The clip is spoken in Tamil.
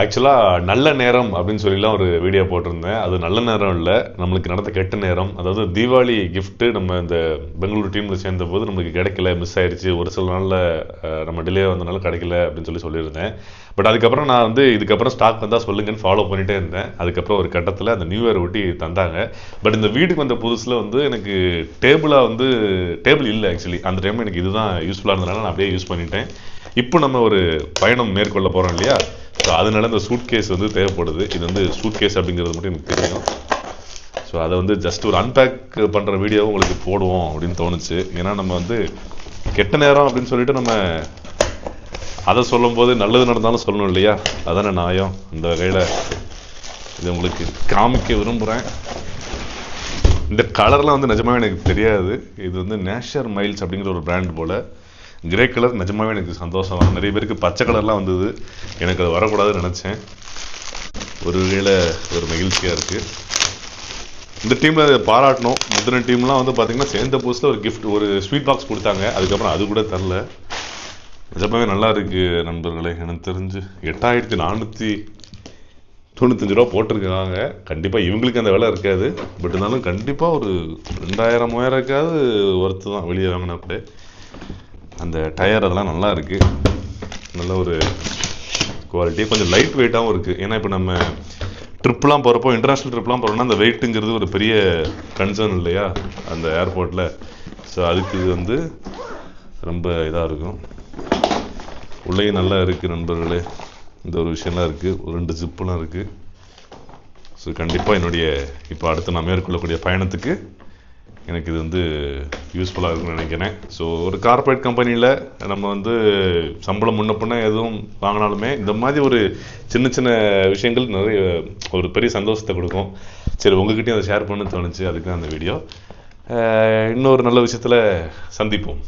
ஆக்சுவலாக நல்ல நேரம் அப்படின்னு சொல்லிலாம் ஒரு வீடியோ போட்டிருந்தேன். அது நல்ல நேரம் இல்லை, நம்மளுக்கு நடந்த கெட்ட நேரம். அதாவது தீபாவளி கிஃப்ட்டு நம்ம இந்த பெங்களூரு டீமில் சேர்ந்த போது நம்மளுக்கு கிடைக்கல, மிஸ் ஆயிடுச்சு. ஒரு சில நாளில் நம்ம டிலே வந்தனால கிடைக்கல அப்படின்னு சொல்லியிருந்தேன். பட் அதுக்கப்புறம் நான் வந்து இதுக்கப்புறம் ஸ்டாக் வந்தால் சொல்லுங்கன்னு ஃபாலோ பண்ணிகிட்டே இருந்தேன். அதுக்கப்புறம் ஒரு கட்டத்தில் அந்த நியூ இயர் ஒட்டி தந்தாங்க. பட் இந்த வீட்டுக்கு வந்த புதுசில் வந்து எனக்கு டேபிள் இல்லை ஆக்சுவலி. அந்த டைம் எனக்கு இதுதான் யூஸ்ஃபுல்லாக இருந்ததுனால நான் அப்படியே யூஸ் பண்ணிட்டேன். இப்போ நம்ம ஒரு பயணம் மேற்கொள்ள போகிறோம் இல்லையா, ஸோ அதனால இந்த சூட் கேஸ் வந்து தேவைப்படுது. இது வந்து சூட் கேஸ் அப்படிங்கிறது மட்டும் எனக்கு தெரியும். ஸோ அதை வந்து ஜஸ்ட் ஒரு அன்பேக் பண்ணுற வீடியோவும் உங்களுக்கு போடுவோம் அப்படின்னு தோணுச்சு. ஏன்னா நம்ம வந்து கெட்ட நேரம் அப்படின்னு சொல்லிட்டு நம்ம அதை சொல்லும் போது நல்லது நடந்தாலும் சொல்லணும் இல்லையா, அதானே நியாயம். அந்த வகையில் இது உங்களுக்கு காமிக்க விரும்புகிறேன். இந்த கலர்லாம் வந்து நிஜமாவே எனக்கு தெரியாது. இது வந்து நேஷர் மைல்ஸ் அப்படிங்கிற ஒரு பிராண்ட் போல். கிரே கலர் நிஜமாவே எனக்கு சந்தோஷம். நிறைய பேருக்கு பச்சை கலர்லாம் வந்தது, எனக்கு அது வரக்கூடாதுன்னு நினச்சேன். ஒரு வேளை ஒரு மகிழ்ச்சியாக இருக்குது. இந்த டீமில் பாராட்டணும். முந்தின டீம்லாம் வந்து பார்த்திங்கன்னா சேர்ந்த புதுசில் ஒரு கிஃப்ட், ஒரு ஸ்வீட் பாக்ஸ் கொடுத்தாங்க. அதுக்கப்புறம் அது கூட தரல. நிஜமாவே நல்லா இருக்குது நண்பர்களே. எனக்கு தெரிஞ்சு 8495 ரூபா போட்டிருக்காங்க. கண்டிப்பாக இவங்களுக்கு அந்த வேலை இருக்காது. பட் இருந்தாலும் கண்டிப்பாக ஒரு 2000-3000 ஒர்த்து தான் வெளியே வாங்கினா கூட. அந்த டயர் அதெல்லாம் நல்லா இருக்குது, நல்ல ஒரு குவாலிட்டி. கொஞ்சம் லைட் வெயிட்டாகவும் இருக்குது. ஏன்னா இப்போ நம்ம ட்ரிப்லாம் போகிறப்போ, இன்டர்நேஷ்னல் ட்ரிப்லாம் போகிறோம்னா அந்த வெயிட்டுங்கிறது ஒரு பெரிய கன்சர்ன் இல்லையா அந்த ஏர்போர்ட்டில். ஸோ அதுக்கு வந்து ரொம்ப இதாக இருக்கும். உள்ளேயும் நல்லா இருக்குது நண்பர்களே. இந்த ஒரு விஷயம்லாம் இருக்குது, ஒரு 2 ஜிப்புலாம் இருக்குது. ஸோ கண்டிப்பாக என்னுடைய இப்போ அடுத்து நான் மேற்கொள்ளக்கூடிய பயணத்துக்கு எனக்கு இது வந்து யூஸ்ஃபுல்லாக இருக்குன்னு நினைக்கிறேன். ஸோ ஒரு கார்ப்பரேட் கம்பெனியில் நம்ம வந்து சம்பளம் முன்ன பின்ன எதுவும் வாங்கினாலுமே இந்த மாதிரி ஒரு சின்ன சின்ன விஷயங்கள் நிறைய ஒரு பெரிய சந்தோஷத்தை கொடுக்கும். சரி, உங்ககிட்டயும் அதை ஷேர் பண்ண தோணுச்சு, அதுக்கு அந்த வீடியோ. இன்னொரு நல்ல விஷயத்தில் சந்திப்போம்.